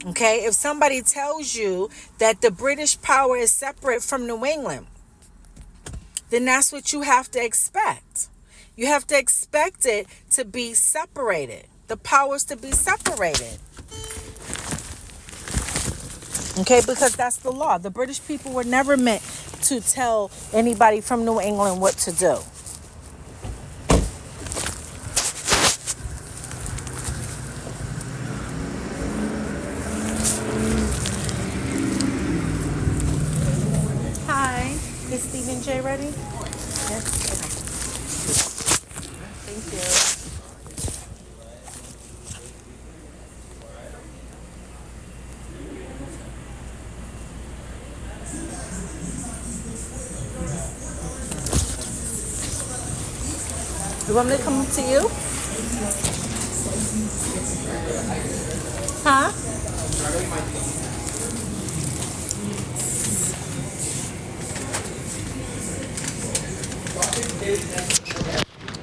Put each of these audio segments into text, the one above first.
Okay, if somebody tells you that the British power is separate from New England, then that's what you have to expect. You have to expect it to be separated, the powers to be separated. Okay, because that's the law. The British people were never meant to tell anybody from New England what to do. Hi, is Stephen J ready? Yes. Okay. Thank you. You want me to come to you? Huh?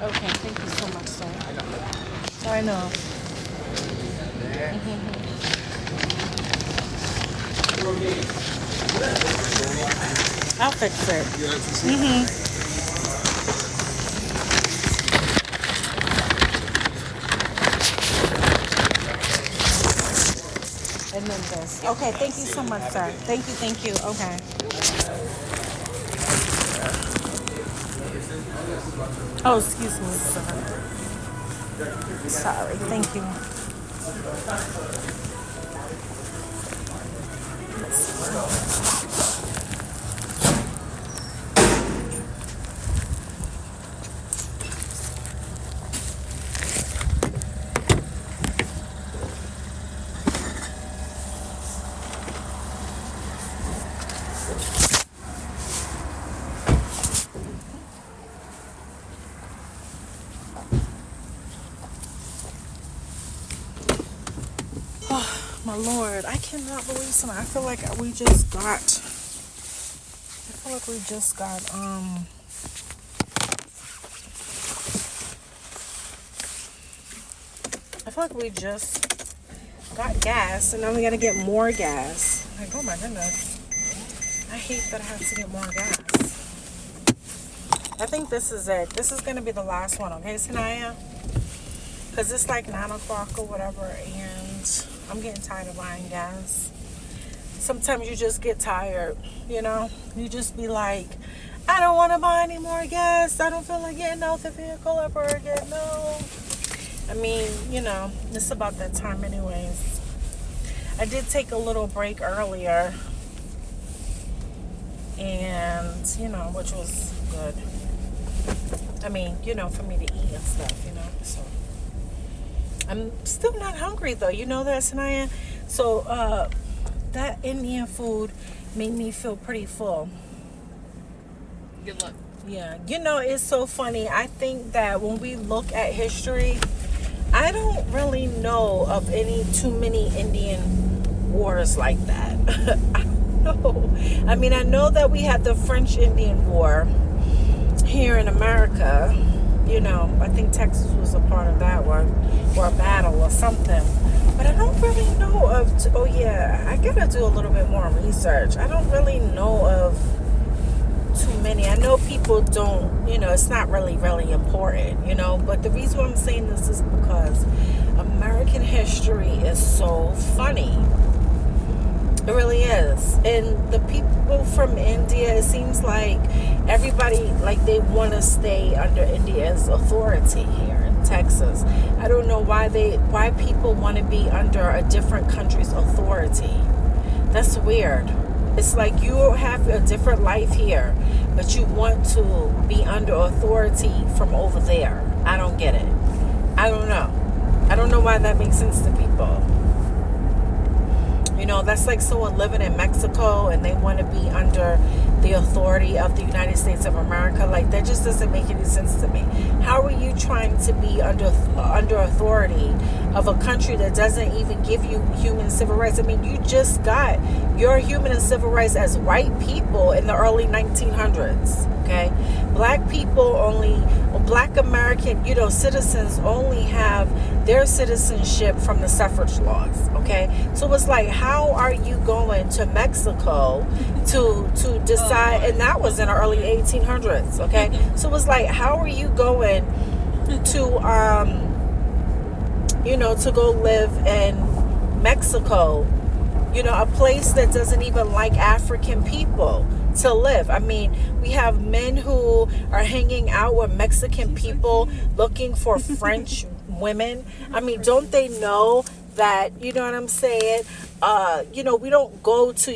Okay, thank you so much, sir. I know. I'll fix it. And then this. Okay, thank you so much, sir. Thank you. Okay. Oh, excuse me, sir. Sorry, thank you. My Lord, I cannot believe something. I feel like we just got. I feel like we just got gas, and now we gotta get more gas. Like, oh my goodness. I hate that I have to get more gas. I think this is it. This is gonna be the last one, okay, Sanaya? Because it's like 9 o'clock or whatever, and I'm getting tired of buying gas. Sometimes you just get tired, you know? You just be like, I don't want to buy any more gas. I don't feel like getting out the vehicle ever again. No. I mean, you know, it's about that time anyways. I did take a little break earlier. And, you know, which was good. I mean, you know, for me to eat and stuff, you know, so. I'm still not hungry, though. You know that, Sanaya? So, that Indian food made me feel pretty full. Good luck. Yeah. You know, it's so funny. I think that when we look at history, I don't really know of too many Indian wars like that. I don't know. I mean, I know that we had the French Indian War here in America. You know, I think Texas was a part of that one, or a battle or something. But I don't really know of, oh yeah, I gotta do a little bit more research. I don't really know of too many. I know people don't, you know, it's not really important, you know. But the reason why I'm saying this is because American history is so funny. It really is. And the people from India, it seems like everybody, like, they want to stay under India's authority here in Texas. I don't know why people want to be under a different country's authority. That's weird. It's like you have a different life here, but you want to be under authority from over there. I don't get it. I don't know. I don't know why that makes sense to people. You know, that's like someone living in Mexico and they want to be under the authority of the United States of America. Like, that just doesn't make any sense to me. How are you trying to be under authority of a country that doesn't even give you human civil rights. I mean, you just got your human and civil rights as white people in the early 1900s. Okay, black people only, black American, citizens only have their citizenship from the suffrage laws. Okay, so it's like, how are you going to Mexico to decide? And that was in the early 1800s. Okay, so it's like, how are you going to to go live in Mexico, a place that doesn't even like African people to live? I mean, we have men who are hanging out with Mexican people looking for French women. I mean, don't they know that, you know what I'm saying? We don't go to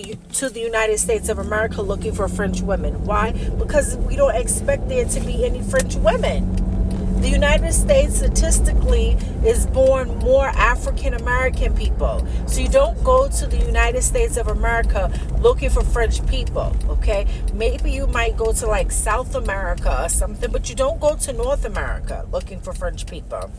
the United States of America looking for French women. Why? Because we don't expect there to be any French women. The United States statistically is born more African American people. So you don't go to the United States of America looking for French people, okay? Maybe you might go to like South America or something, but you don't go to North America looking for French people.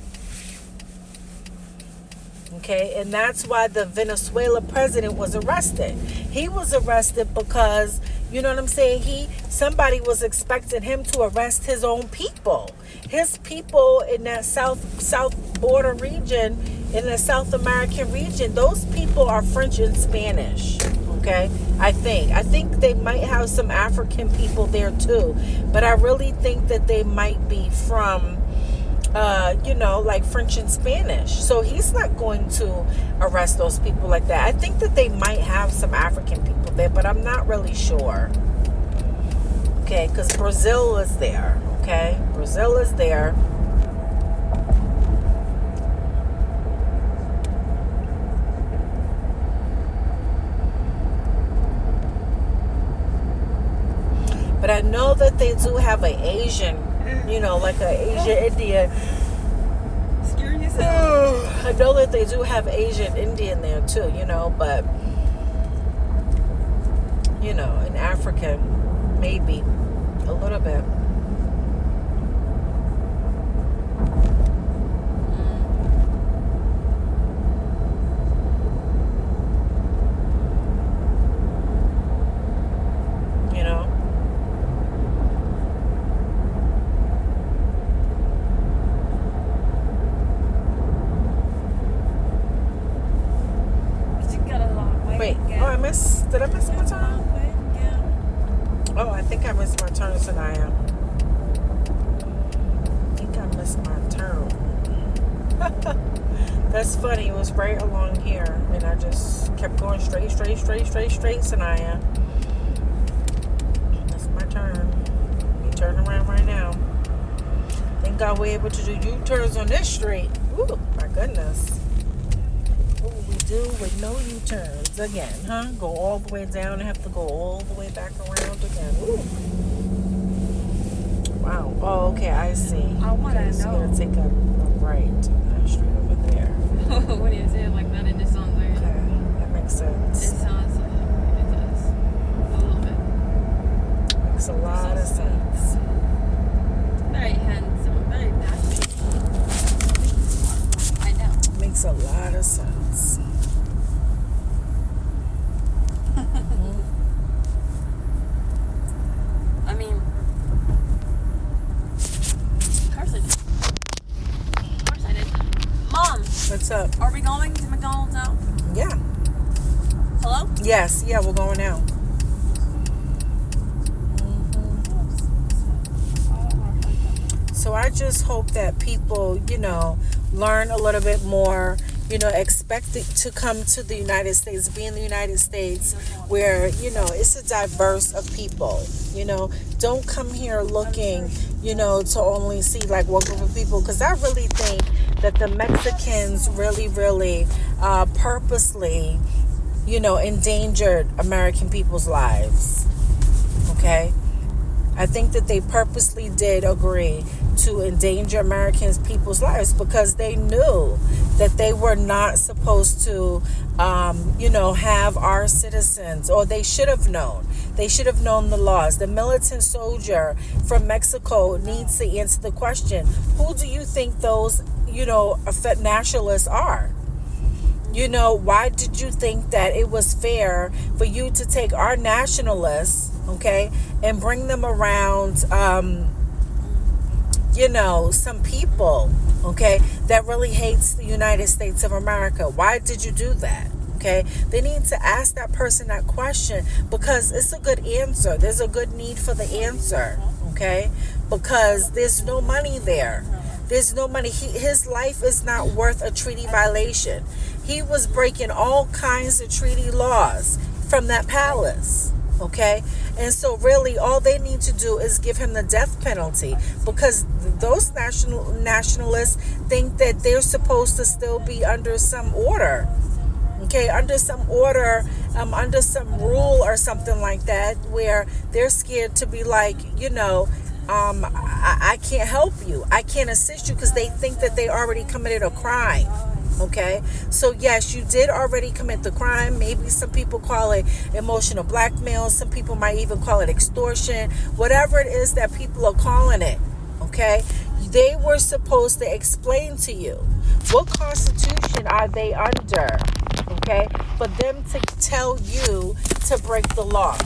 Okay, and that's why the Venezuela president was arrested. He was arrested because, you know what I'm saying, somebody was expecting him to arrest his own people. His people in that south border region, in the South American region, those people are French and Spanish. Okay, I think they might have some African people there too, but I really think that they might be from like French and Spanish. So he's not going to arrest those people like that. I think that they might have some African people there, but I'm not really sure. Okay, because Brazil is there. Okay, Brazil is there. But I know that they do have an Asian, like an Asian Indian. Scare yourself. I know that they do have Asian Indian there too, but, in African, maybe a little bit. Did I miss my turn? Oh, I think I missed my turn, Sanaya. I think I missed my turn. That's funny. It was right along here, and I just kept going straight, Sanaya. That's my turn. We turn around right now. Thank God we're able to do U-turns on this street. Ooh, my goodness. Do with no U-turns again, huh? Go all the way down and have to go all the way back around again. Ooh. Wow. Oh, okay, I see. I want to know. So you gotta take a right straight over there. When you say it like that, it just sounds weird. Okay, that makes sense. It sounds like it does. A little bit. Makes a lot of sense. Very handsome, very dashing. I know. Makes a lot of sense. I mean, of course I did. Mom! What's up? Are we going to McDonald's now? Yeah. Hello? Yes, yeah, we're going now. So I just hope that people, learn a little bit more, expect to come to the United States, be in the United States where, it's a diverse of people, don't come here looking, to only see like one group of people. Because I really think that the Mexicans really, purposely, endangered American people's lives. Okay. I think that they purposely did agree to endanger American people's lives because they knew that they were not supposed to, have our citizens, or they should have known. They should have known the laws. The militant soldier from Mexico needs to answer the question, who do you think those, nationalists are. Why did you think that it was fair for you to take our nationalists, okay, and bring them around, some people, okay, that really hates the United States of America? Why did you do that? Okay, they need to ask that person that question, because it's a good answer. There's a good need for the answer, okay, because there's no money there. There's no money. His life is not worth a treaty violation. He was breaking all kinds of treaty laws from that palace, okay? And so really all they need to do is give him the death penalty, because those nationalists think that they're supposed to still be under some order, okay, under some order, under some rule or something like that, where they're scared to be like, I can't help you, I can't assist you, because they think that they already committed a crime. Okay, so yes, you did already commit the crime. Maybe some people call it emotional blackmail. Some people might even call it extortion. Whatever it is that people are calling it, okay, they were supposed to explain to you what constitution are they under, okay, for them to tell you to break the law.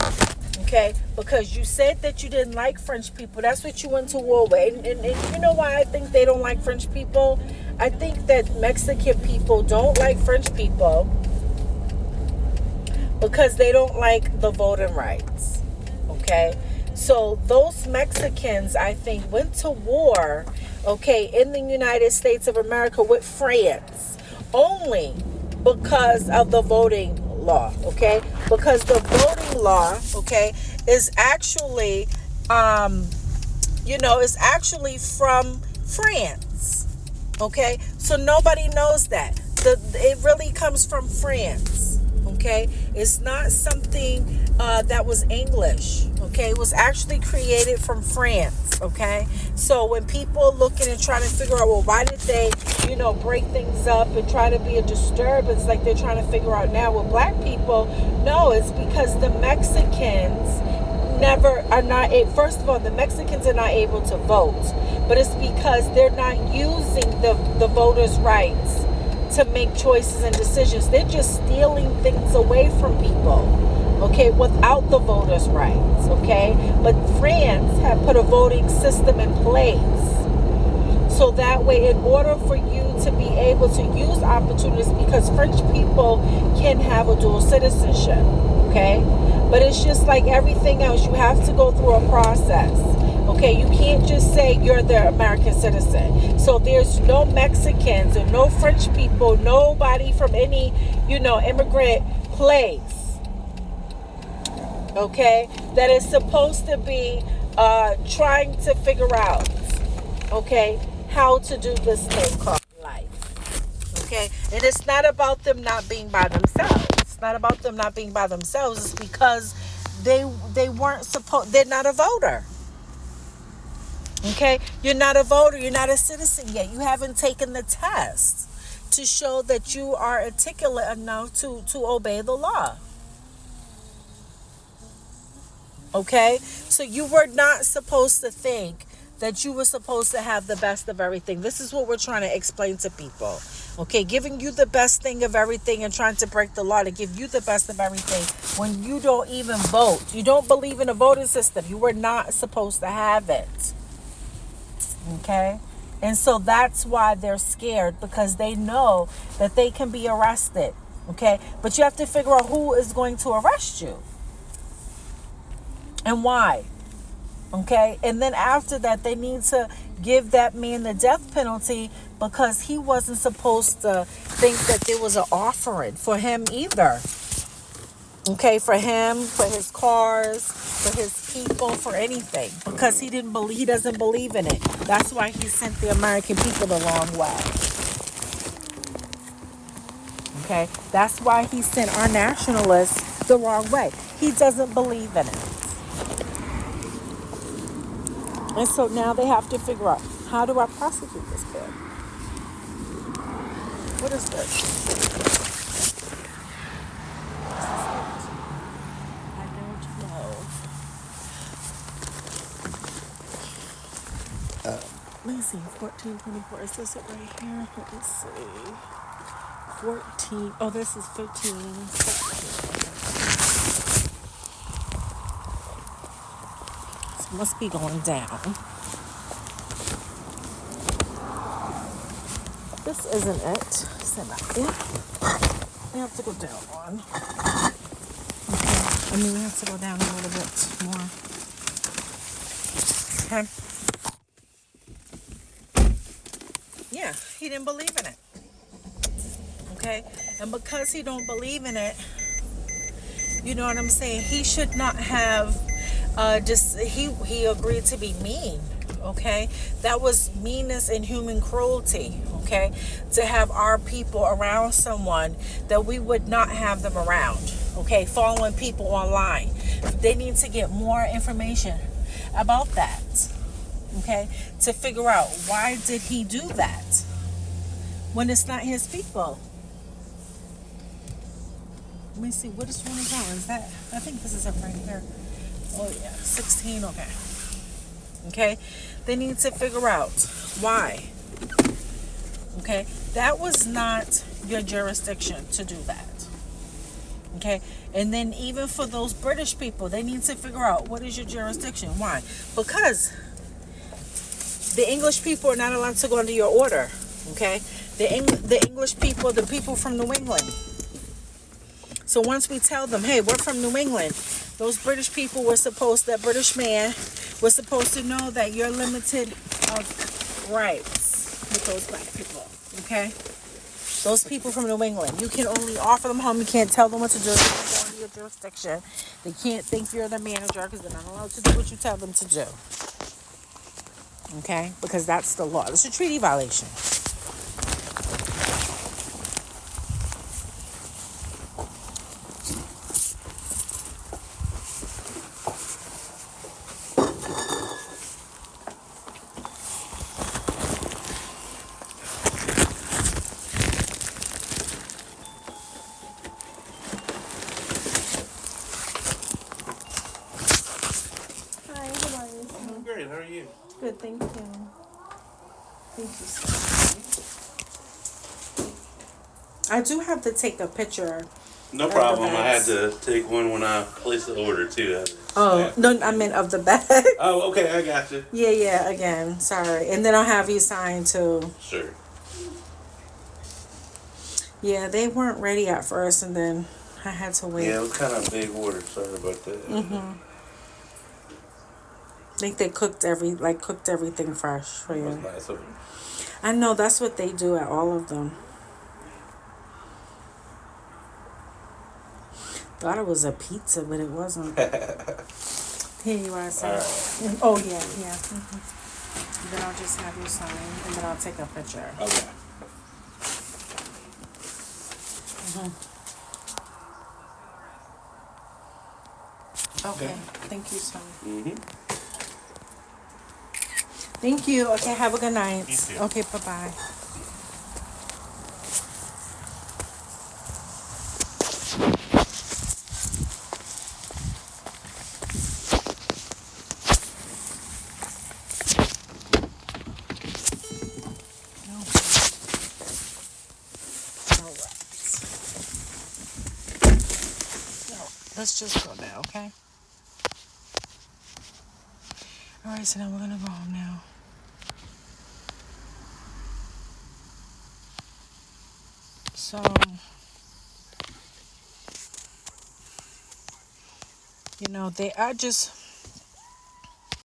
Okay, because you said that you didn't like French people. That's what you went to war with. And you know why I think they don't like French people? I think that Mexican people don't like French people because they don't like the voting rights. Okay, so those Mexicans, I think, went to war, okay, in the United States of America with France only because of the voting law, okay? Because the voting law, okay, is actually, is actually from France, okay? So nobody knows that. It really comes from France, okay? It's not something that was English, okay? It was actually created from France, okay? So when people looking and trying to figure out, well, why did they, break things up and try to be a disturbance like they're trying to figure out now with black people? No, it's because the Mexicans first of all, the Mexicans are not able to vote, but it's because they're not using the voters' rights to make choices and decisions. They're just stealing things away from people, okay, without the voters' rights, okay? But France had put a voting system in place. So that way, in order for you to be able to use opportunities, because French people can have a dual citizenship, okay? But it's just like everything else. You have to go through a process, okay? You can't just say you're the American citizen. So there's no Mexicans or no French people, nobody from any, immigrant place, okay, that is supposed to be trying to figure out, okay, how to do this thing called life, okay? And it's not about them not being by themselves. It's not about them not being by themselves. It's because they weren't supposed. They're not a voter. Okay, you're not a voter. You're not a citizen yet. You haven't taken the test to show that you are articulate enough to obey the law. Okay, so you were not supposed to think that you were supposed to have the best of everything. This is what we're trying to explain to people. Okay, giving you the best thing of everything and trying to break the law to give you the best of everything when you don't even vote. You don't believe in a voting system. You were not supposed to have it. Okay? And so that's why they're scared, because they know that they can be arrested. Okay? But you have to figure out who is going to arrest you and why. Okay, and then after that, they need to give that man the death penalty, because he wasn't supposed to think that there was an offering for him either. Okay, for him, for his cars, for his people, for anything, because he doesn't believe in it. That's why he sent the American people the wrong way. Okay, that's why he sent our nationalists the wrong way. He doesn't believe in it. And so now they have to figure out, how do I prosecute this kid? What is this? I don't know. Man. me see. 1424. Is this it right here? Let me see. 14. Oh, this is 15. So it must be going down. This isn't it. Send that in. We have to go down one. Okay. I mean, we have to go down a little bit more. Okay. Yeah, he didn't believe in it. Okay. And because he don't believe in it, you know what I'm saying? He should not have he agreed to be mean. Okay, that was meanness and human cruelty. Okay, to have our people around someone that we would not have them around. Okay, following people online, they need to get more information about that. Okay, to figure out why did he do that when it's not his people. Let me see, what is one of Is that, I think this is it right here. Oh yeah, 16, okay. Okay, they need to figure out why. Okay, that was not your jurisdiction to do that. Okay, and then even for those British people, they need to figure out what is your jurisdiction. Why? Because the English people are not allowed to go under your order. Okay, the English people, the people from New England. So once we tell them, hey, we're from New England, those British people were supposed, that British man was supposed to know that you're limited of rights with those black people. Okay? Those people from New England, you can only offer them home. You can't tell them what to do. You can't go into your jurisdiction. They can't think you're the manager because they're not allowed to do what you tell them to do. Okay? Because that's the law. It's a treaty violation. Great, how are you? Good, thank you. Thank you so much. I do have to take a picture. No problem. I had to take one when I placed the order too. Oh, no, I meant of the bag. Oh, okay, I got you. Yeah, again, sorry. And then I'll have you sign too. Sure. Yeah, they weren't ready at first, and then I had to wait. Yeah, it was kind of a big order. Sorry about that. I think they cooked everything fresh for you. That was nice of them. I know that's what they do at all of them. Thought it was a pizza, but it wasn't. Here you are, sir. Right. Oh yeah. Then I'll just have you sign, and then I'll take a picture. Okay. Okay. Thank you, son. Thank you. Okay, have a good night. You too. Okay, bye-bye. Let's just go now, okay? Alright, so now we're gonna go home now. So, you know, I just